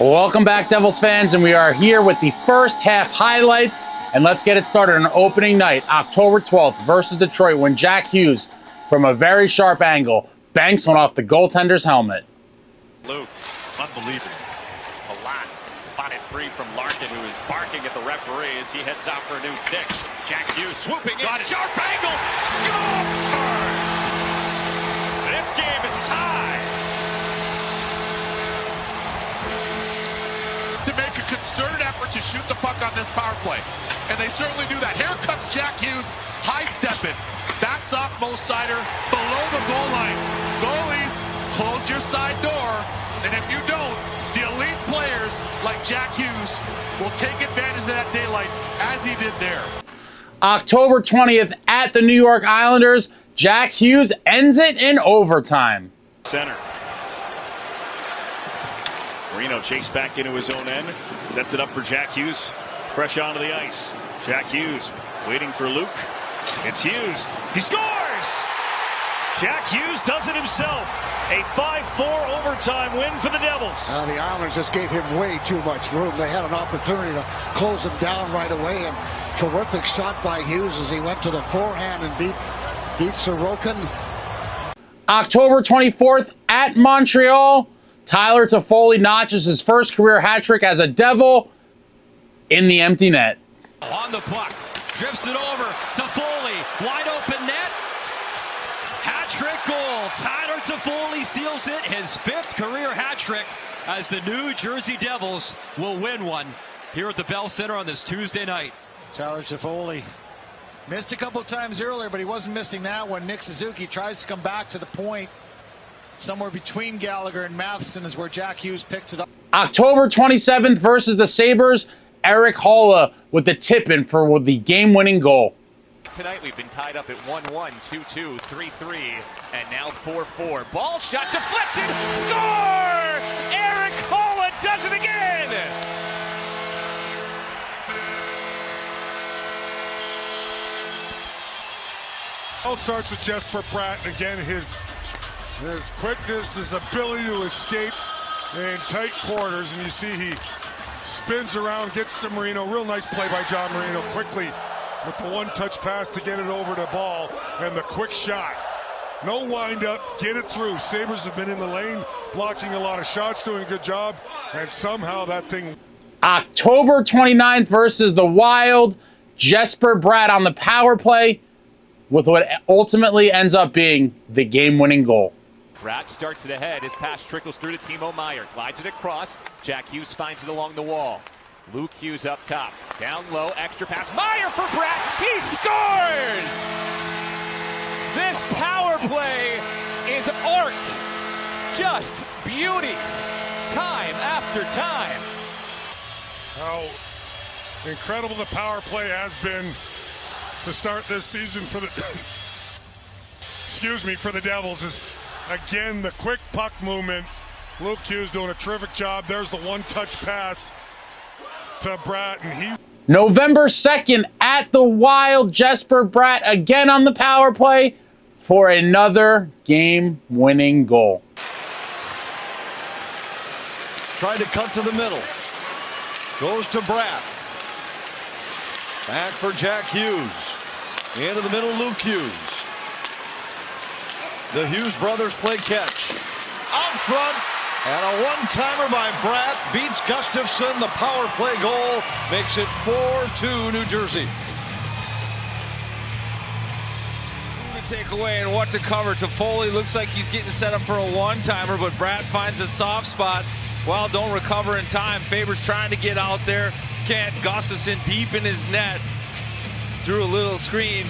Welcome back, Devils fans, and we are here with the first half highlights. And let's get it started on opening night, October 12th versus Detroit, when Jack Hughes, from a very sharp angle, banks one off the goaltender's helmet. Luke, unbelievable. Palat fought it free from Larkin, who is barking at the referee as he heads out for a new stick. Jack Hughes swooping in, sharp angle, score! This game is tied. To make a concerted effort to shoot the puck on this power play. And they certainly do that. Here comes Jack Hughes, high stepping, backs off Mo-Sider, below the goal line. Goalies, close your side door, and if you don't, the elite players like Jack Hughes will take advantage of that daylight as he did there. October 20th at the New York Islanders, Jack Hughes ends it in overtime. Center. Marino chased back into his own end, sets it up for Jack Hughes, fresh onto the ice. Jack Hughes waiting for Luke. It's Hughes. He scores! Jack Hughes does it himself. A 5-4 overtime win for the Devils. The Islanders just gave him way too much room. They had an opportunity to close him down right away, and terrific shot by Hughes as he went to the forehand and beat Sorokin. October 24th at Montreal, Tyler Toffoli notches his first career hat trick as a Devil in the empty net. On the puck, drifts it over, Toffoli, wide open net. Hat trick goal. Tyler Toffoli seals it, his fifth career hat trick, as the New Jersey Devils will win one here at the Bell Center on this Tuesday night. Tyler Toffoli missed a couple of times earlier, but he wasn't missing that one. Nick Suzuki tries to come back to the point. Somewhere between Gallagher and Matheson is where Jack Hughes picks it up. October 27th versus the Sabres, Eric Holla with the tip-in for the game-winning goal. Tonight we've been tied up at 1-1, 2-2, 3-3, and now 4-4. Ball shot deflected, score! Eric Holla does it again! All starts with Jesperbratt. Again, his quickness, his ability to escape in tight quarters, and you see he spins around, gets to Marino. Real nice play by John Marino, quickly with the one-touch pass to get it over the ball, and the quick shot. No wind-up, get it through. Sabres have been in the lane, blocking a lot of shots, doing a good job, and somehow that thing... October 29th versus the Wild, Jesperbratt on the power play with what ultimately ends up being the game-winning goal. Bratt starts it ahead. His pass trickles through to Timo Meier. Glides it across. Jack Hughes finds it along the wall. Luke Hughes up top. Down low, extra pass. Meier for Bratt. He scores! This power play is art. Just beauties. Time after time. How incredible the power play has been to start this season for the for the Devils is again the quick puck movement. Luke Hughes doing a terrific job. There's the one-touch pass to Bratt, and he... November 2nd at the Wild, Jesperbratt again on the power play for another game-winning goal. Tried to cut to the middle. Goes to Bratt. Back for Jack Hughes. Into the middle, Luke Hughes. The Hughes brothers play catch. Out front, and a one-timer by Bratt beats Gustafsson. The power play goal makes it 4-2 New Jersey. Who to take away and what to cover. Toffoli looks like he's getting set up for a one-timer, but Bratt finds a soft spot. Well, don't recover in time. Faber's trying to get out there. Can't. Gustafsson deep in his net. Through a little screen.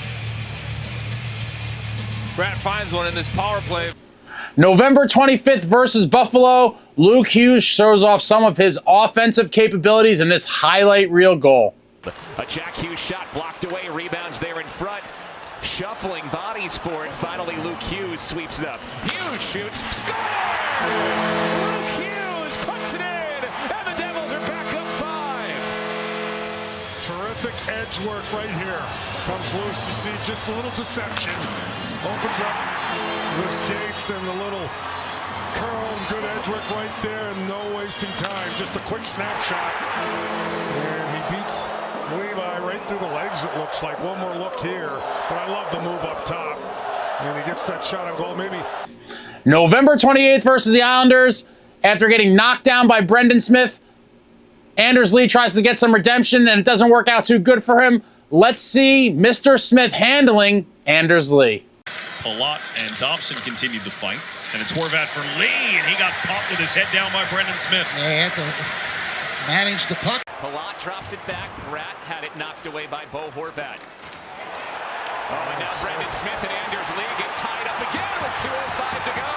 Bratt finds one in this power play. November 25th versus Buffalo, Luke Hughes shows off some of his offensive capabilities in this highlight reel goal. A Jack Hughes shot blocked away, rebounds there in front. Shuffling bodies for it. Finally, Luke Hughes sweeps it up. Hughes shoots, score! Luke Hughes puts it in, and the Devils are back up 5. Terrific edge work right here. Comes loose, you see just a little deception. Opens up the skates, then the little curl and good edge work right there, and no wasting time. Just a quick snapshot. And he beats Levi right through the legs, it looks like. One more look here. But I love the move up top. And he gets that shot on goal, maybe. November 28th versus the Islanders. After getting knocked down by Brendan Smith, Anders Lee tries to get some redemption, and it doesn't work out too good for him. Let's see Mr. Smith handling Anders Lee. Palat and Dobson continued the fight. And it's Horvat for Lee, and he got popped with his head down by Brendan Smith. They had to manage the puck. Palat drops it back. Bratt had it knocked away by Bo Horvat. Oh, and now Brendan Smith and Anders Lee get tied up again with 2:05 to go.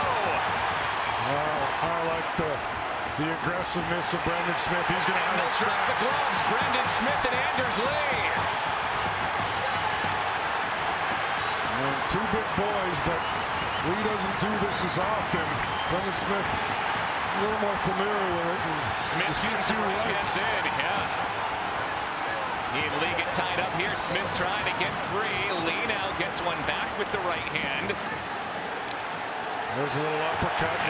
I like the aggressiveness of Brendan Smith. He's going to have Let's drop the gloves. Brendan Smith and Anders Lee. Two big boys, but Lee doesn't do this as often. Brendan Smith a little more familiar with it. Smith shoots through right, gets in, yeah. He and Lee get tied up here. Smith trying to get free. Lee now gets one back with the right hand. There's a little uppercut.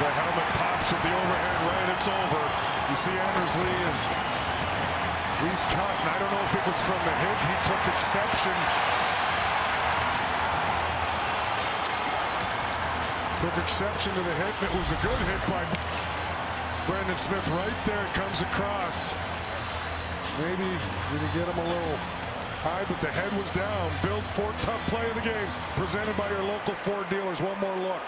The helmet pops with the overhand right. It's over. You see Anders Lee he's caught, and I don't know if it was from the hit. He took exception. Took exception to the hit, and it was a good hit by Brendan Smith right there. It comes across. Maybe did he get him a little high, but the head was down. Build Ford, tough play of the game. Presented by your local Ford dealers. One more look.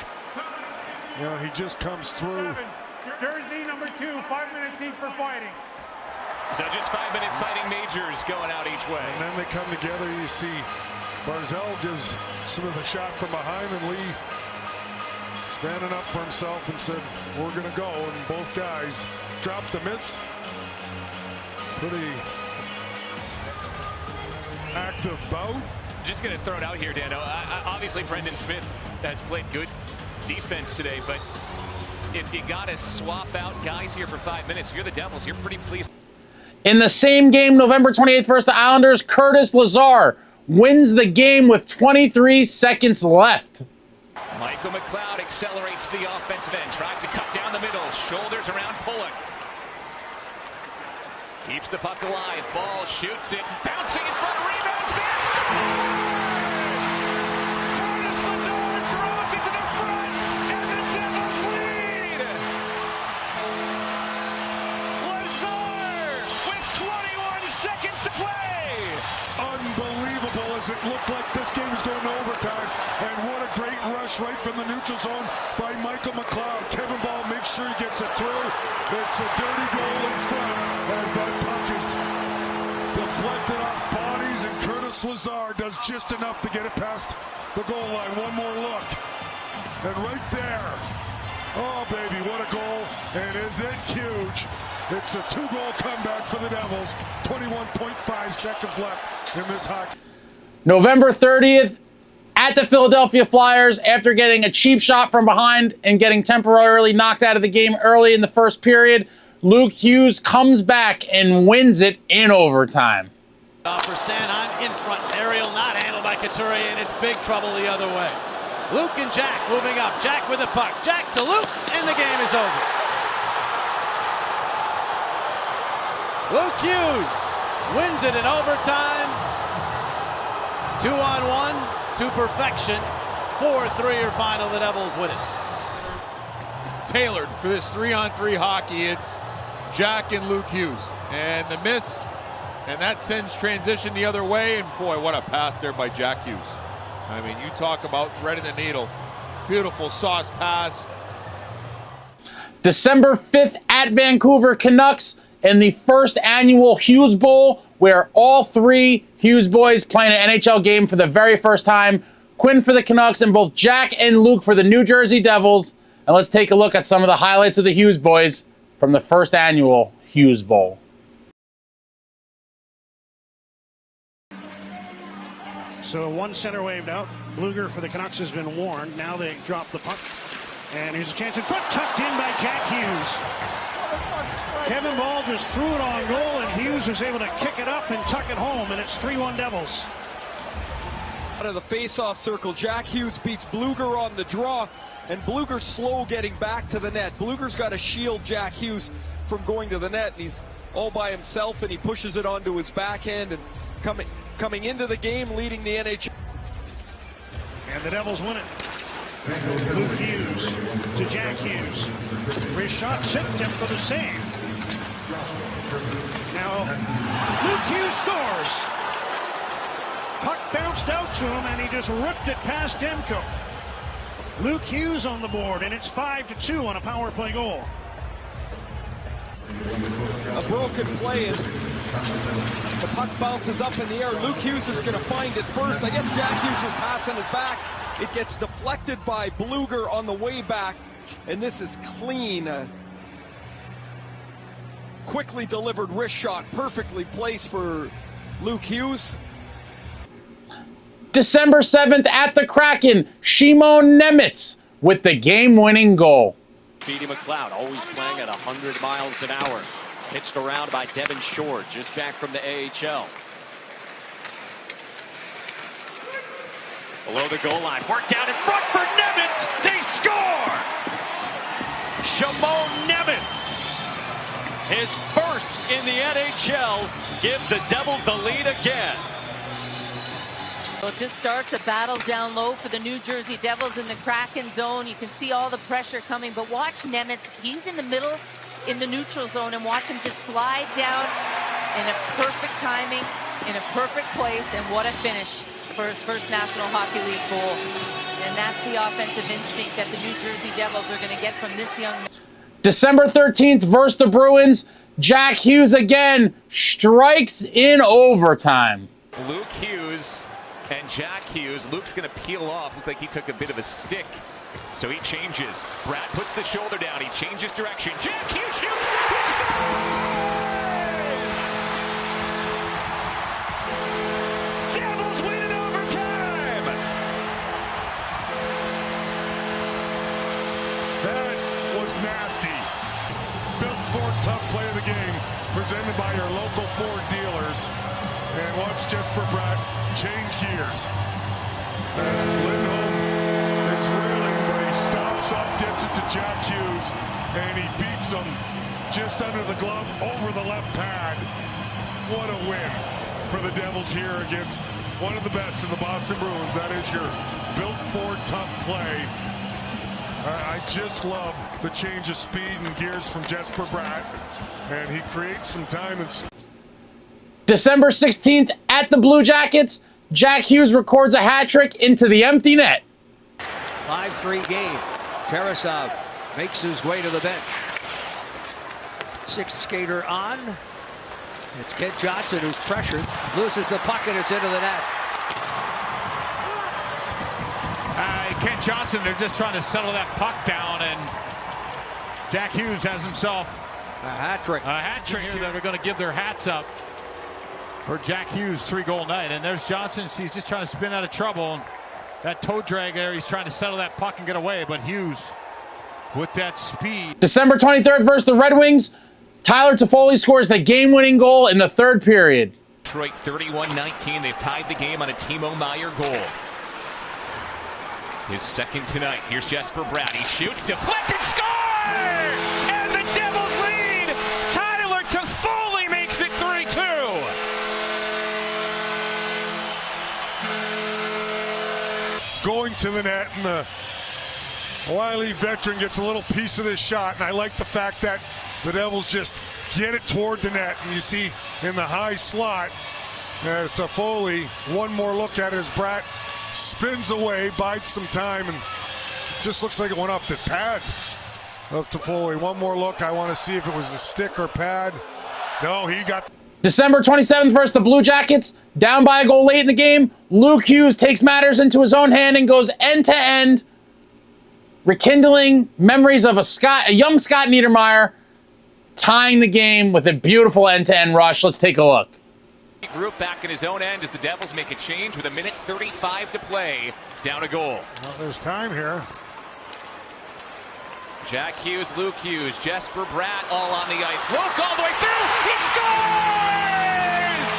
Yeah, he just comes through. Jersey number 2, 5 minutes each for fighting. So just 5-minute fighting majors going out each way. And then they come together. You see Barzell gives Smith a shot from behind, and Lee standing up for himself and said, we're going to go. And both guys dropped the mitts. Pretty active bout. Just going to throw it out here, Dano. Obviously, Brendan Smith has played good defense today, but if you got to swap out guys here for 5 minutes, if you're the Devils, you're pretty pleased. In the same game, November 28th versus the Islanders, Curtis Lazar wins the game with 23 seconds left. McLeod accelerates the offensive end, tries to cut down the middle, shoulders around Pullock. Keeps the puck alive, ball shoots it, bouncing in front, rebounds there, Curtis Lazar throws it to the front, and the Devils lead! Lazar with 21 seconds to play! Unbelievable, as it looked like this game was going to overtime, and what a great rush right from the neutral zone by McLeod. Kevin Ball makes sure he gets it through. It's a dirty goal in front as that puck is deflected off bodies, and Curtis Lazar does just enough to get it past the goal line. One more look, and right there, oh baby, what a goal, and is it huge? It's a 2-goal comeback for the Devils. 21.5 seconds left in this hockey. November 30th, at the Philadelphia Flyers, after getting a cheap shot from behind and getting temporarily knocked out of the game early in the first period, Lukehughes comes back and wins it in overtime. For Sanheim in front, aerial not handled by Couturier, and it's big trouble the other way. Luke and Jack moving up. Jack with the puck. Jack to Luke, and the game is over. Lukehughes wins it in overtime. 2-on-1 to perfection. 4-3 your final. The Devils win it. Tailored for this 3-on-3 hockey. It's Jack and Lukehughes. And the miss, and that sends transition the other way. And boy, what a pass there by Jack Hughes. I mean, you talk about threading the needle. Beautiful sauce pass. December 5th at Vancouver Canucks in the first annual Hughes Bowl, where all three Hughes boys playing an NHL game for the very first time. Quinn for the Canucks and both Jack and Luke for the New Jersey Devils. And let's take a look at some of the highlights of the Hughes boys from the first annual Hughes Bowl. So one center waved out. Bluger for the Canucks has been warned. Now they drop the puck. And here's a chance in front. Tucked in by Jack Hughes. Kevin Ball just threw it on goal, and Hughes was able to kick it up and tuck it home, and it's 3-1 Devils. out of the face-off circle. Jack Hughes beats Bluger on the draw, and Bluger's slow getting back to the net. Bluger's got to shield Jack Hughes from going to the net, and he's all by himself, and he pushes it onto his backhand, and coming into the game, leading the NHL. And the Devils win it. Luke Hughes to Jack Hughes. Wrist shot tipped him for the save. Now, Luke Hughes scores. Puck bounced out to him, and he just ripped it past Demko. Luke Hughes on the board, and it's 5-2 on a power play goal. A broken play, and the puck bounces up in the air. Luke Hughes is going to find it first. I guess Jack Hughes is passing it back. It gets deflected by Bluger on the way back, and this is clean. Quickly delivered wrist shot, perfectly placed for Luke Hughes. December 7th at the Kraken, simonnemec with the game-winning goal. McLeod always playing at 100 miles an hour. Pitched around by Devin Shore, just back from the AHL. Below the goal line, worked out in front for Nemec. They score! simonnemec, his first in the NHL, gives the Devils the lead again. So it just starts a battle down low for the New Jersey Devils in the Kraken zone. You can see all the pressure coming, but watch Nemec. He's in the middle in the neutral zone, and watch him just slide down in a perfect timing, in a perfect place, and what a finish for his first National Hockey League goal. And that's the offensive instinct that the New Jersey Devils are going to get from this young man. December 13th versus the Bruins, Jack Hughes again strikes in overtime. Luke Hughes and Jack Hughes. Luke's going to peel off. Looked like he took a bit of a stick. So he changes. Bratt puts the shoulder down. He changes direction. Jack Hughes shoots. He scores! Devils win in overtime! That was nasty. Built Ford tough play of the game, presented by your local Ford dealers. And watch Jesperbratt change gears. As Lindholm is reeling, but he stops up, gets it to Jack Hughes, and he beats him just under the glove, over the left pad. What a win for the Devils here against one of the best in the Boston Bruins. That is your built Ford tough play. I just love the change of speed and gears from Jesperbratt, and he creates some time and. December 16th at the Blue Jackets, Jack Hughes records a hat trick into the empty net. 5-3 game. Tarasov makes his way to the bench. Sixth skater on. It's Kent Johnson who's pressured. Loses the puck and it's into the net. Kent Johnson, they're just trying to settle that puck down, and Jack Hughes has himself a hat trick. A hat trick here that are going to give their hats up for Jack Hughes' 3-goal night. And there's Johnson. He's just trying to spin out of trouble. That toe drag there, he's trying to settle that puck and get away, but Hughes with that speed. December 23rd versus the Red Wings, Tylertoffoli scores the game-winning goal in the third period. Detroit 31-19. They've tied the game on a Timo Meier goal. His second tonight. Here's Jesperbratt. He shoots, deflected, score! And the Devils lead! Tylertoffoli makes it 3-2. Going to the net, and the wily veteran gets a little piece of this shot, and I like the fact that the Devils just get it toward the net, and you see in the high slot as Toffoli, one more look at it as Bratt spins away, bides some time, and just looks like it went off the pad of Toffoli. One more look, I want to see if it was a stick or pad. No, he got... December 27th versus the Blue Jackets, down by a goal late in the game, Luke Hughes takes matters into his own hand and goes end-to-end, rekindling memories of a young Scott Niedermayer, tying the game with a beautiful end-to-end rush. Let's take a look. Group back in his own end as the Devils make a change with 1:35 to play. Down a goal. Well, there's time here. Jack Hughes, Luke Hughes, Jesperbratt all on the ice. Luke all the way through. He scores!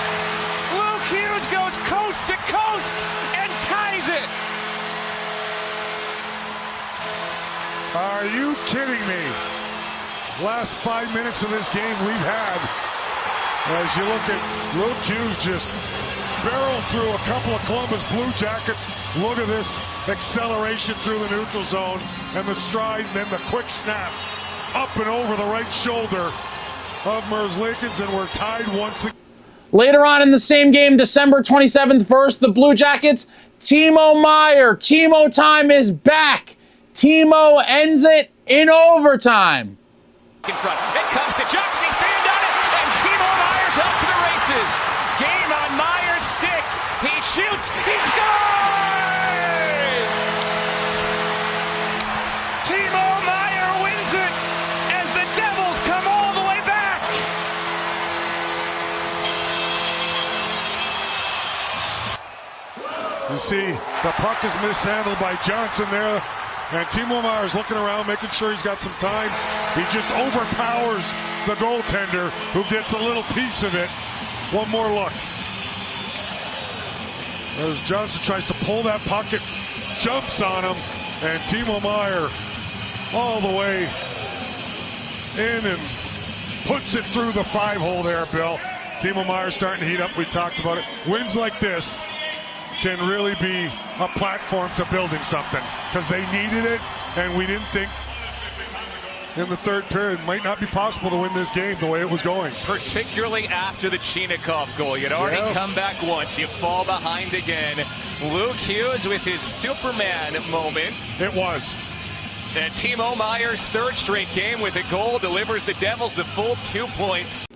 Luke Hughes goes coast to coast and ties Are you kidding me? Last 5 minutes of this game we've had, as you look at lukehughes just barrel through a couple of Columbus Blue Jackets. Look at this acceleration through the neutral zone and the stride and then the quick snap up and over the right shoulder of Merzlikins, and we're tied once again. Later on in the same game, December 27th versus the Blue Jackets, Timo Meier. Timo time is back. Timo ends it in overtime. In front. It comes to Johnson. He fanned on it, and Timo Meier's off to the races. Game on Meier's stick. He shoots. He scores! Timo Meier wins it as the Devils come all the way back. You see, the puck is mishandled by Johnson there. And Timo Meier's looking around, making sure he's got some time. He just overpowers the goaltender, who gets a little piece of it. One more look. As Johnson tries to pull that puck, it jumps on him. And Timo Meier all the way in and puts it through the 5-hole there, Bill. Timo Meier starting to heat up. We talked about it. Wins like this can really be a platform to building something, because they needed it, and we didn't think in the third period it might not be possible to win this game the way it was going. Particularly after the Chinikov goal. You'd already come back once. You fall behind again. Lukehughes with his Superman moment. It was. And Timo Meier's third straight game with a goal delivers the Devils the full 2 points.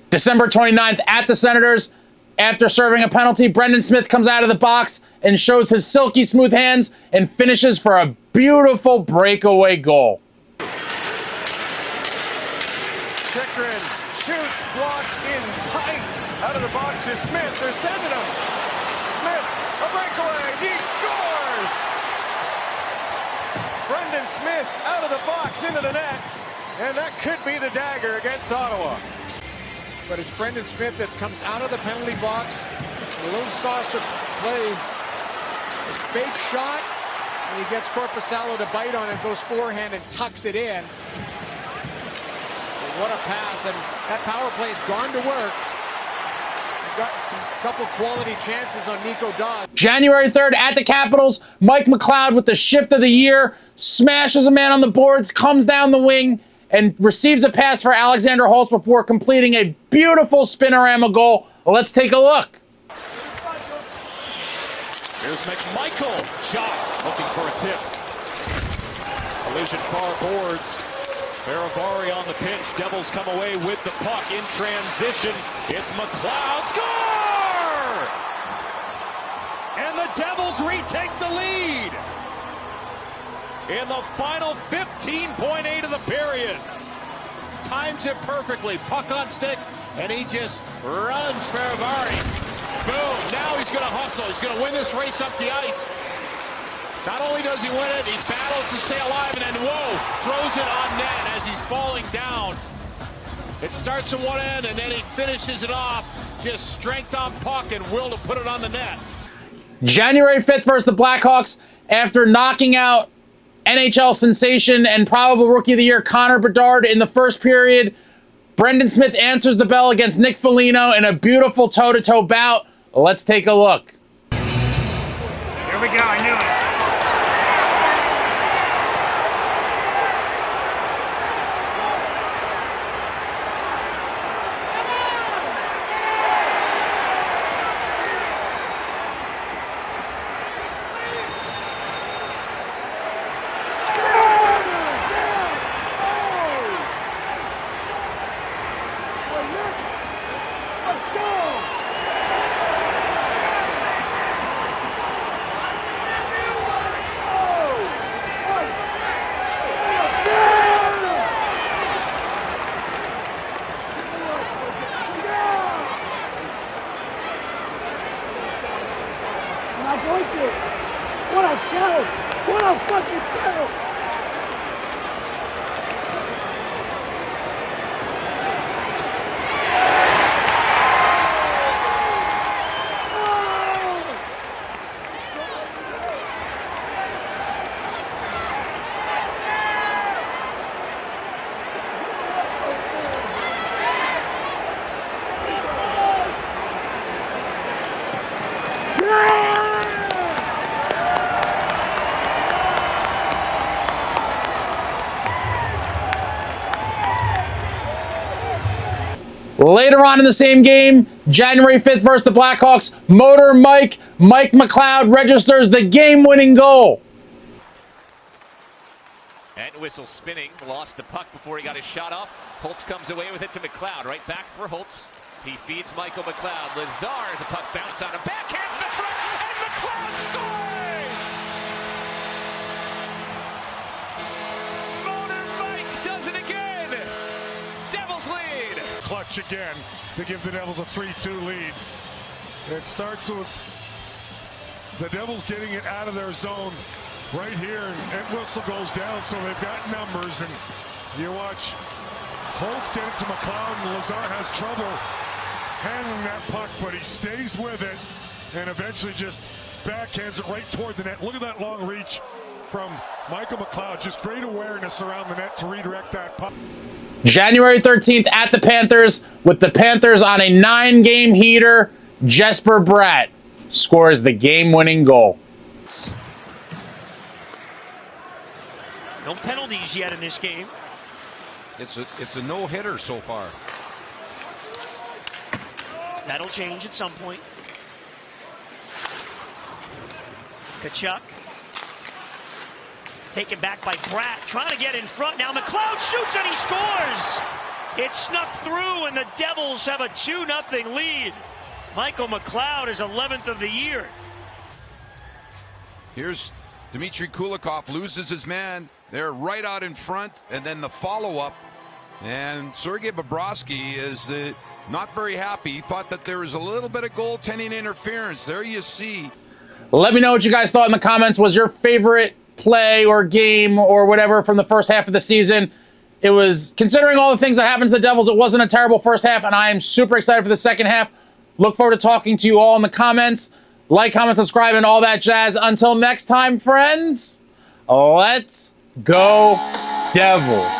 December 29th at the Senators. After serving a penalty, Brendan Smith comes out of the box and shows his silky smooth hands and finishes for a beautiful breakaway goal. Chikrin shoots, blocked in tight. Out of the box is Smith. They're sending him. Smith, a breakaway. He scores! Brendan Smith out of the box into the net. And that could be the dagger against Ottawa. But it's Brendan Smith that comes out of the penalty box. A little saucer play. A fake shot. And he gets Korpisalo to bite on it, goes forehand and tucks it in. But what a pass. And that power play has gone to work. We've got some couple quality chances on Nico Dawes. January 3rd at the Capitals, Mike McLeod with the shift of the year, smashes a man on the boards, comes down the wing, and receives a pass for Alexander Holtz before completing a beautiful spinorama goal. Let's take a look. Here's McMichael. Shot. Looking for a tip. Collision far boards. Baravari on the pinch. Devils come away with the puck in transition. It's McLeod. Score! And the Devils retake the lead in the final 15.8 of the period. Times it perfectly. Puck on stick, and he just runs Baravari. Boom. Now he's going to hustle. He's going to win this race up the ice. Not only does he win it, he battles to stay alive, and then, whoa, throws it on net as he's falling down. It starts at one end, and then he finishes it off. Just strength on puck and will to put it on the net. January 5th versus the Blackhawks, after knocking out NHL sensation and probable Rookie of the Year Connor Bedard in the first period, Brendan Smith answers the bell against Nick Foligno in a beautiful toe-to-toe bout. Let's take a look. Here we go. I knew it. What a challenge! What a fucking challenge! Later on in the same game, January 5th versus the Blackhawks, Motor Mike McLeod registers the game-winning goal. Entwistle spinning, lost the puck before he got his shot off. Holtz comes away with it to McLeod, right back for Holtz. He feeds Michael McLeod. Lazar has a puck bounce on him, backhands in the front, and McLeod scores! Motor Mike does it again! Devils lead! Clutch again to give the Devils a 3-2 lead. It starts with the Devils getting it out of their zone right here, and Entwistle goes down, so they've got numbers, and you watch Holtz get it to McLeod, and Lazar has trouble handling that puck, but he stays with it and eventually just backhands it right toward the net. Look at that long reach from Michael McLeod. Just great awareness around the net to redirect that puck. January 13th at the Panthers, with the Panthers on a 9-game heater, Jesperbratt scores the game-winning goal. No penalties yet in this game. It's a no-hitter so far. That'll change at some point. Tkachuk. Taken back by Bratt, trying to get in front. Now McLeod shoots and he scores! It snuck through and the Devils have a 2-0 lead. Michael McLeod is 11th of the year. Here's Dmitry Kulikov, loses his man. They're right out in front, and then the follow-up. And Sergei Bobrovsky is not very happy. He thought that there was a little bit of goaltending interference. There you see. Let me know what you guys thought in the comments. Was your favorite play or game or whatever from the first half of the season? It was, considering all the things that happened to the Devils, it wasn't a terrible first half, and I am super excited for the second half. Look forward to talking to you all in the comments. Like, comment, subscribe, and all that jazz. Until next time, friends, let's go Devils.